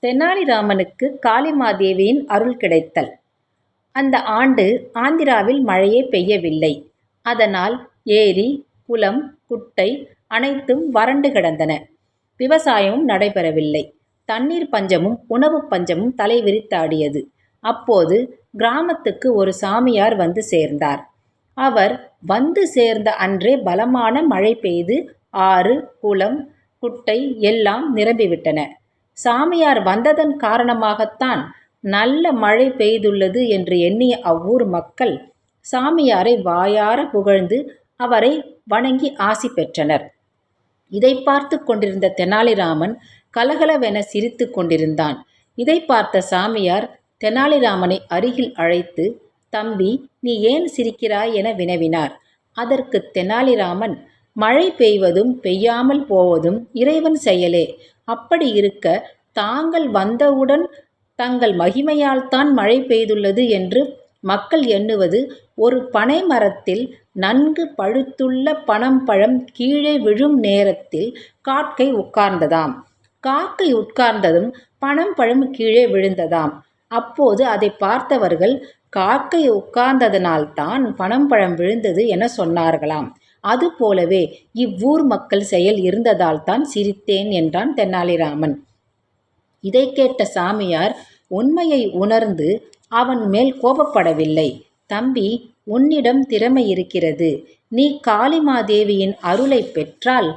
தெனாலிராமனுக்கு காளிமாதேவியின் அருள் கிடைத்தல். அந்த ஆண்டு ஆந்திராவில் மழையே பெய்யவில்லை. அதனால் ஏரி, குளம், குட்டை அனைத்தும் வறண்டு கிடந்தன. விவசாயமும் நடைபெறவில்லை. தண்ணீர் பஞ்சமும் உணவு பஞ்சமும் தலைவிரித்தாடியது. அப்போது கிராமத்துக்கு ஒரு சாமியார் வந்து சேர்ந்தார். அவர் வந்து சேர்ந்த அன்றே பலமான மழை பெய்து ஆறு, குளம், குட்டை எல்லாம் நிரம்பிவிட்டன. சாமியார் வந்ததன் காரணமாகத்தான் நல்ல மழை பெய்துள்ளது என்று எண்ணிய அவ்வூர் மக்கள் சாமியாரை வாயார புகழ்ந்து அவரை வணங்கி ஆசி பெற்றனர். இதை பார்த்து கொண்டிருந்த தெனாலிராமன் கலகலவென சிரித்து கொண்டிருந்தான். இதை பார்த்த சாமியார் தெனாலிராமனை அருகில் அழைத்து, தம்பி, நீ ஏன் சிரிக்கிறாய் என வினவினார். அதற்கு தெனாலிராமன், மழை பெய்வதும் பெய்யாமல் போவதும் இறைவன் செயலே. அப்படி இருக்க தாங்கள் வந்தவுடன் தங்கள் மகிமையால்தான் மழை பெய்துள்ளது என்று மக்கள் எண்ணுவது ஒரு பனை மரத்தில் நன்கு பழுத்துள்ள பனம்பழம் கீழே விழும் நேரத்தில் காக்கை உட்கார்ந்ததாம். காக்கை உட்கார்ந்ததும் பனம்பழம் கீழே விழுந்ததாம். அப்போது அதை பார்த்தவர்கள் காக்கை உட்கார்ந்ததனால்தான் பனம்பழம் விழுந்தது என சொன்னார்களாம். அதுபோலவே இவ்வூர் மக்கள் செயல் இருந்ததால்தான் சிரித்தேன் என்றான் தெனாலிராமன். இதை கேட்ட சாமியார் உண்மையை உணர்ந்து அவன் மேல் கோபப்படவில்லை. தம்பி, உன்னிடம் திறமை இருக்கிறது. நீ காளிமாதேவியின் அருளை பெற்றால்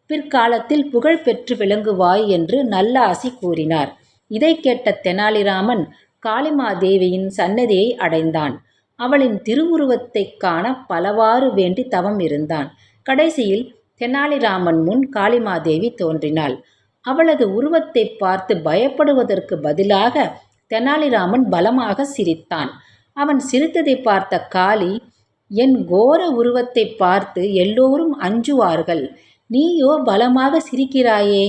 பிற்காலத்தில் புகழ் பெற்று விளங்குவாய் என்று நல்ல ஆசி கூறினார். இதை கேட்ட தெனாலிராமன் காளிமாதேவியின் சன்னதியை அடைந்தான். அவளின் திருவுருவத்தை காண பலவாறு வேண்டி தவம் இருந்தான். கடைசியில் தெனாலிராமன் முன் காளிமாதேவி தோன்றினாள். அவளது உருவத்தை பார்த்து பயப்படுவதற்கு பதிலாக தெனாலிராமன் பலமாக சிரித்தான். அவன் சிரித்ததை பார்த்த காளி, என் கோர உருவத்தை பார்த்து எல்லோரும் அஞ்சுவார்கள், நீயோ பலமாக சிரிக்கிறாயே,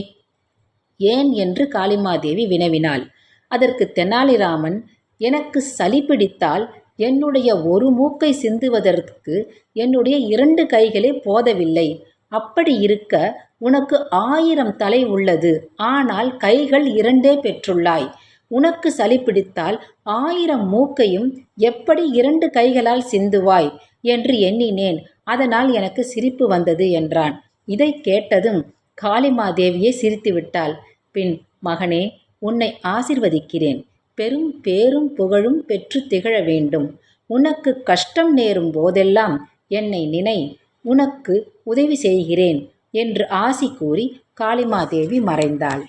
ஏன் என்று காளிமாதேவி வினவினாள். அதற்கு தெனாலிராமன், எனக்கு சளி பிடித்தால் என்னுடைய ஒரு மூக்கை சிந்துவதற்கு என்னுடைய 2 கைகளே போதவில்லை. அப்படி இருக்க உனக்கு 1000 தலை உள்ளது, ஆனால் கைகள் 2 பெற்றுள்ளாய். உனக்கு சளி பிடித்தால் 1000 மூக்கையும் எப்படி 2 கைகளால் சிந்துவாய் என்று எண்ணினேன். அதனால் எனக்கு சிரிப்பு வந்தது என்றான். இதை கேட்டதும் காளிமாதேவியே சிரித்துவிட்டாள். பின், மகனே, உன்னை ஆசிர்வதிக்கிறேன். பெரும் பேரும் புகழும் பெற்று திகழ வேண்டும். உனக்கு கஷ்டம் நேரும் போதெல்லாம் என்னை நினை, உனக்கு உதவி செய்கிறேன் என்று ஆசி கூறி காளிமாதேவி மறைந்தாள்.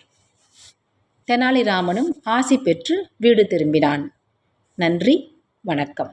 தெனாலிராமனும் ஆசி பெற்று வீடு திரும்பினான். நன்றி, வணக்கம்.